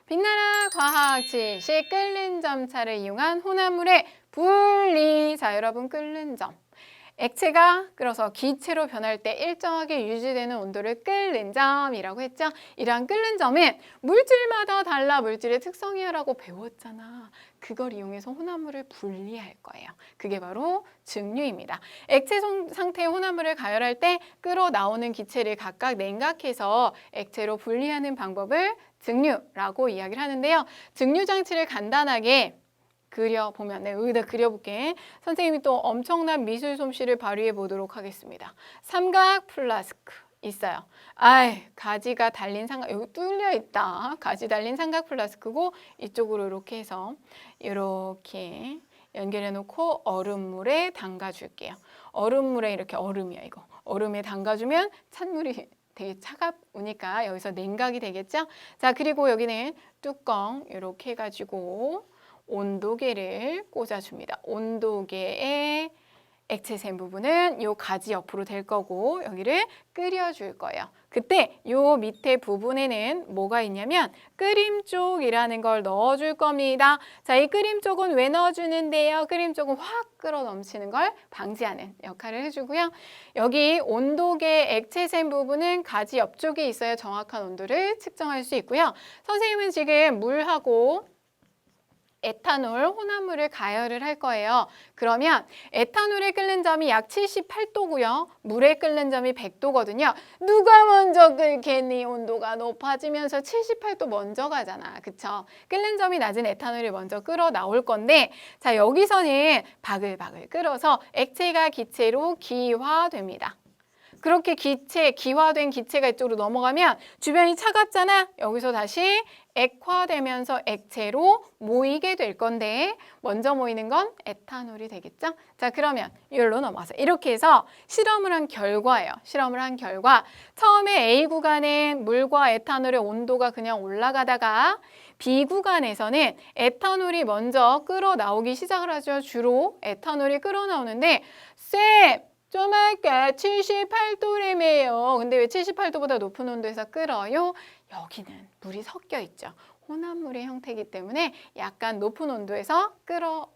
빛나라 과학 지식 끓는 점차를 이용한 혼합물의 분리. 자, 여러분 끓는 점. 액체가 끓어서 기체로 변할 때 일정하게 유지되는 온도를 끓는 점이라고 했죠. 이러한 끓는 점은 물질마다 달라 물질의 특성이라고 배웠잖아. 그걸 이용해서 혼합물을 분리할 거예요. 그게 바로 증류입니다. 액체 상태의 혼합물을 가열할 때 끓어 나오는 기체를 각각 냉각해서 액체로 분리하는 방법을 증류라고 이야기를 하는데요. 증류 장치를 간단하게 그려보면, 여기다 그려볼게. 선생님이 또 엄청난 미술 솜씨를 발휘해 보도록 하겠습니다. 삼각 플라스크 있어요. 가지가 달린 삼각, 여기 뚫려 있다. 가지 달린 삼각 플라스크고 이쪽으로 이렇게 해서 이렇게 연결해 놓고 얼음물에 담가 줄게요. 얼음물에 이렇게 얼음이야 이거. 얼음에 담가주면 찬물이 되게 차가우니까 여기서 냉각이 되겠죠? 자, 그리고 여기는 뚜껑 이렇게 해가지고 온도계를 꽂아줍니다. 온도계에 액체 샘 부분은 요 가지 옆으로 될 거고 여기를 끓여줄 거예요. 그때 요 밑에 부분에는 뭐가 있냐면 끓임쪽이라는 걸 넣어줄 겁니다. 자, 이 끓임쪽은 왜 넣어주는데요? 끓임쪽은 확 끓어 넘치는 걸 방지하는 역할을 해주고요. 여기 온도계 액체 샘 부분은 가지 옆쪽에 있어야 정확한 온도를 측정할 수 있고요. 선생님은 지금 물하고 에탄올 혼합물을 가열을 할 거예요. 그러면 에탄올의 끓는 점이 약 78도고요. 물의 끓는 점이 100도거든요. 누가 먼저 끓겠니? 온도가 높아지면서 78도 먼저 가잖아. 그쵸? 끓는 점이 낮은 에탄올이 먼저 끓어 나올 건데, 자, 여기서는 바글바글 끓어서 액체가 기체로 기화됩니다. 그렇게 기화된 기체가 이쪽으로 넘어가면 주변이 차갑잖아. 여기서 다시 액화되면서 액체로 모이게 될 건데 먼저 모이는 건 에탄올이 되겠죠? 자, 그러면 여기로 넘어가서 이렇게 해서 실험을 한 결과예요. 실험을 한 결과 처음에 A 구간엔 물과 에탄올의 온도가 그냥 올라가다가 B 구간에서는 에탄올이 먼저 끓어 나오기 시작을 하죠. 주로 에탄올이 끓어 나오는데 쌤! 좀 아까 78도래매요. 근데 왜 78도보다 높은 온도에서 끓어요? 여기는 물이 섞여 있죠. 혼합물의 형태이기 때문에 약간 높은 온도에서 끓어요.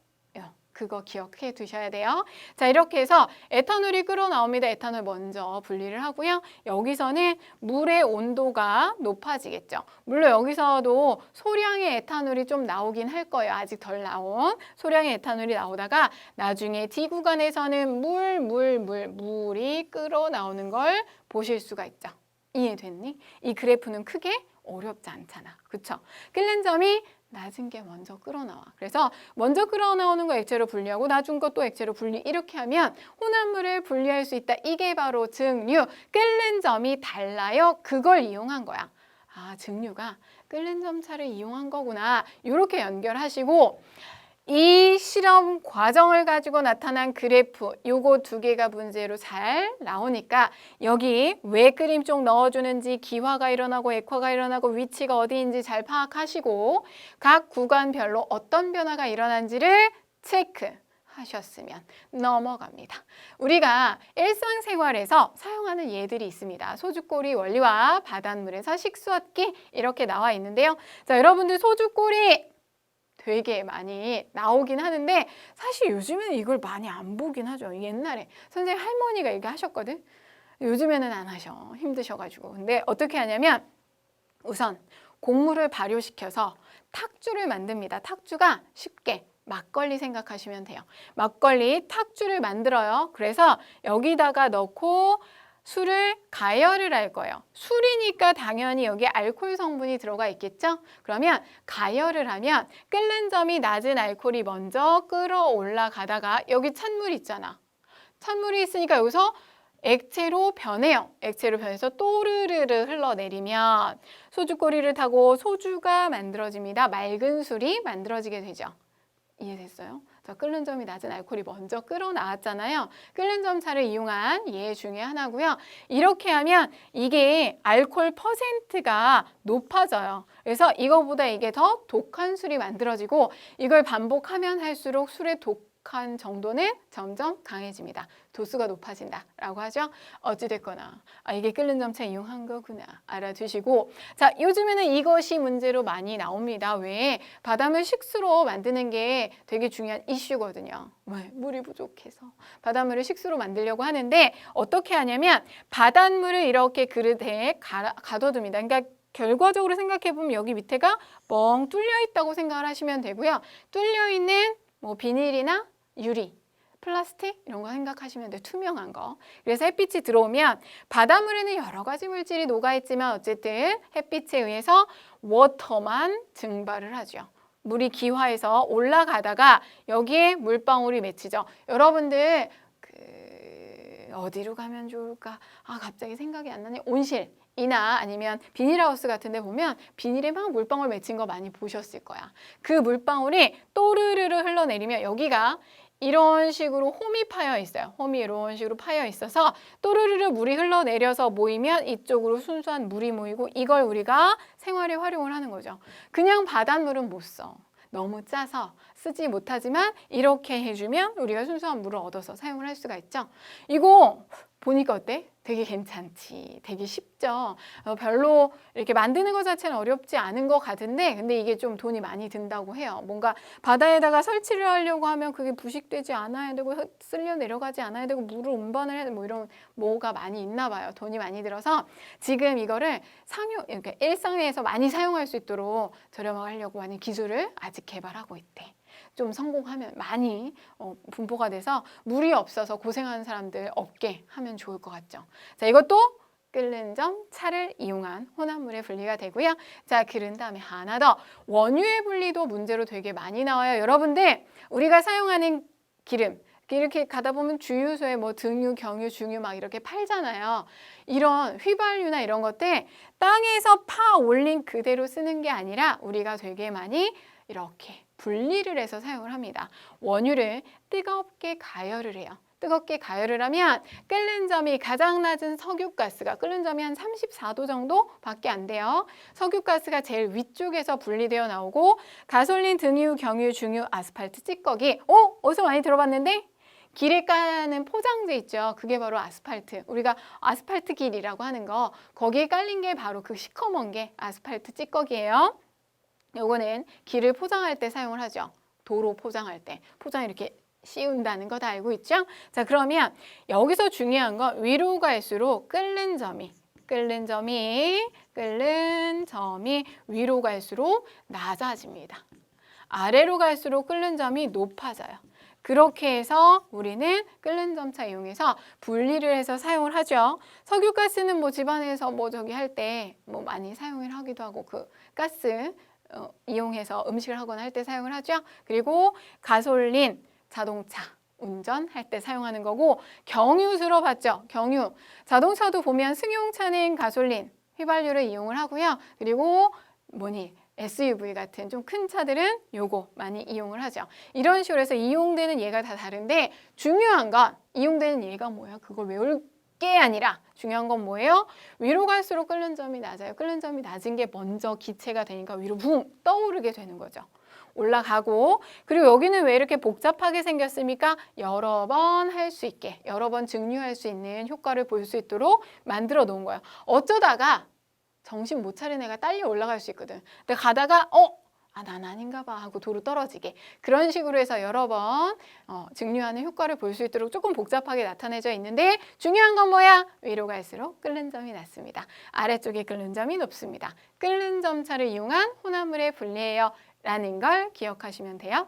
그거 기억해 두셔야 돼요. 자, 이렇게 해서 에탄올이 끓어 나옵니다. 에탄올 먼저 분리를 하고요. 여기서는 물의 온도가 높아지겠죠. 물론 여기서도 소량의 에탄올이 좀 나오긴 할 거예요. 아직 덜 나온 소량의 에탄올이 나오다가 나중에 D 구간에서는 물이 끓어 나오는 걸 보실 수가 있죠. 이해됐니? 이 그래프는 크게 어렵지 않잖아. 그쵸? 끓는 점이 낮은 게 먼저 끓어나와. 그래서 먼저 끓어나오는 거 액체로 분리하고 낮은 거 또 액체로 분리, 이렇게 하면 혼합물을 분리할 수 있다. 이게 바로 증류. 끓는 점이 달라요. 그걸 이용한 거야. 증류가 끓는 점차를 이용한 거구나. 이렇게 연결하시고 이 실험 과정을 가지고 나타난 그래프, 요거 두 개가 문제로 잘 나오니까 여기 왜 끓임 쪽 넣어주는지, 기화가 일어나고 액화가 일어나고 위치가 어디인지 잘 파악하시고 각 구간별로 어떤 변화가 일어난지를 체크하셨으면 넘어갑니다. 우리가 일상생활에서 사용하는 예들이 있습니다. 소주꼬리 원리와 바닷물에서 식수 얻기 이렇게 나와 있는데요. 자, 여러분들 소주꼬리 되게 많이 나오긴 하는데 사실 요즘에는 이걸 많이 안 보긴 하죠. 옛날에 선생님 할머니가 이거 하셨거든. 요즘에는 안 하셔. 힘드셔가지고. 근데 어떻게 하냐면 우선 곡물을 발효시켜서 탁주를 만듭니다. 탁주가 쉽게 막걸리 생각하시면 돼요. 막걸리 탁주를 만들어요. 그래서 여기다가 넣고 술을 가열을 할 거예요. 술이니까 당연히 여기 알코올 성분이 들어가 있겠죠? 그러면 가열을 하면 끓는 점이 낮은 알코올이 먼저 끌어올라가다가 여기 찬물 있잖아. 찬물이 있으니까 여기서 액체로 변해요. 액체로 변해서 또르르르 흘러내리면 소주꼬리를 타고 소주가 만들어집니다. 맑은 술이 만들어지게 되죠. 이해됐어요? 자, 끓는 점이 낮은 알코올이 먼저 끓어나왔잖아요. 끓는 점 차를 이용한 예 중에 하나고요. 이렇게 하면 이게 알코올 퍼센트가 높아져요. 그래서 이거보다 이게 더 독한 술이 만들어지고 이걸 반복하면 할수록 술의 부족한 정도는 점점 강해집니다. 도수가 높아진다라고 하죠. 어찌됐거나 이게 끓는 점차 이용한 거구나 알아두시고, 자, 요즘에는 이것이 문제로 많이 나옵니다. 왜? 바닷물 식수로 만드는 게 되게 중요한 이슈거든요. 왜? 물이 부족해서 바닷물을 식수로 만들려고 하는데 어떻게 하냐면 바닷물을 이렇게 그릇에 가둬둡니다. 그러니까 결과적으로 생각해보면 여기 밑에가 뻥 뚫려 있다고 생각을 하시면 되고요. 뚫려 있는 뭐 비닐이나 유리, 플라스틱 이런 거 생각하시면 돼요. 투명한 거. 그래서 햇빛이 들어오면 바닷물에는 여러 가지 물질이 녹아있지만 어쨌든 햇빛에 의해서 워터만 증발을 하죠. 물이 기화해서 올라가다가 여기에 물방울이 맺히죠. 여러분들 어디로 가면 좋을까? 갑자기 생각이 안 나네. 온실이나 아니면 비닐하우스 같은 데 보면 비닐에 막 물방울 맺힌 거 많이 보셨을 거야. 그 물방울이 또르르르 흘러내리면 여기가 이런 식으로 홈이 파여 있어요. 홈이 이런 식으로 파여 있어서 또르르르 물이 흘러내려서 모이면 이쪽으로 순수한 물이 모이고 이걸 우리가 생활에 활용을 하는 거죠. 그냥 바닷물은 못 써. 너무 짜서 쓰지 못하지만 이렇게 해주면 우리가 순수한 물을 얻어서 사용을 할 수가 있죠. 이거 보니까 어때? 되게 괜찮지. 되게 쉽죠. 별로 이렇게 만드는 것 자체는 어렵지 않은 것 같은데 근데 이게 좀 돈이 많이 든다고 해요. 뭔가 바다에다가 설치를 하려고 하면 그게 부식되지 않아야 되고 쓸려 내려가지 않아야 되고 물을 운반을 해야 되고 뭐 이런 뭐가 많이 있나 봐요. 돈이 많이 들어서 지금 이거를 그러니까 일상에서 많이 사용할 수 있도록 저렴하게 하려고 하는 기술을 아직 개발하고 있대. 좀 성공하면 많이 분포가 돼서 물이 없어서 고생하는 사람들 없게 하면 좋을 것 같죠. 자, 이것도 끓는 점 차를 이용한 혼합물의 분리가 되고요. 자, 그런 다음에 하나 더. 원유의 분리도 문제로 되게 많이 나와요. 여러분들 우리가 사용하는 기름 이렇게 가다 보면 주유소에 뭐 등유, 경유, 중유 막 이렇게 팔잖아요. 이런 휘발유나 이런 것들 땅에서 파 올린 그대로 쓰는 게 아니라 우리가 되게 많이 이렇게 분리를 해서 사용을 합니다. 원유를 뜨겁게 가열을 해요. 뜨겁게 가열을 하면 끓는 점이 가장 낮은 석유가스가 끓는 점이 한 34도 정도밖에 안 돼요. 석유가스가 제일 위쪽에서 분리되어 나오고 가솔린, 등유, 경유, 중유, 아스팔트, 찌꺼기 어디서 많이 들어봤는데? 길에 까는 포장재 있죠. 그게 바로 아스팔트. 우리가 아스팔트 길이라고 하는 거 거기에 깔린 게 바로 그 시커먼 게 아스팔트 찌꺼기예요. 요거는 길을 포장할 때 사용을 하죠. 도로 포장할 때. 포장 이렇게 씌운다는 거 다 알고 있죠? 자, 그러면 여기서 중요한 건 위로 갈수록 끓는 점이 위로 갈수록 낮아집니다. 아래로 갈수록 끓는 점이 높아져요. 그렇게 해서 우리는 끓는 점차 이용해서 분리를 해서 사용을 하죠. 석유가스는 뭐 집안에서 뭐 저기 할 때 뭐 많이 사용을 하기도 하고 그 가스 이용해서 음식을 하거나 할 때 사용을 하죠. 그리고 가솔린, 자동차 운전할 때 사용하는 거고 경유 들어봤죠? 경유. 자동차도 보면 승용차는 가솔린, 휘발유를 이용을 하고요. 그리고 SUV 같은 좀 큰 차들은 요거 많이 이용을 하죠. 이런 식으로 해서 이용되는 예가 다 다른데 중요한 건 이용되는 예가 뭐야? 그걸 외울 게 아니라 중요한 건 뭐예요? 위로 갈수록 끓는 점이 낮아요. 끓는 점이 낮은 게 먼저 기체가 되니까 위로 붕 떠오르게 되는 거죠. 올라가고 그리고 여기는 왜 이렇게 복잡하게 생겼습니까? 여러 번 할 수 있게 여러 번 증류할 수 있는 효과를 볼 수 있도록 만들어 놓은 거예요. 어쩌다가 정신 못 차린 애가 딸려 올라갈 수 있거든. 근데 가다가 난 아닌가 봐 하고 도로 떨어지게 그런 식으로 해서 여러 번 증류하는 효과를 볼 수 있도록 조금 복잡하게 나타내져 있는데 중요한 건 뭐야? 위로 갈수록 끓는 점이 낮습니다. 아래쪽에 끓는 점이 높습니다. 끓는 점차를 이용한 혼합물의 분리예요 라는 걸 기억하시면 돼요.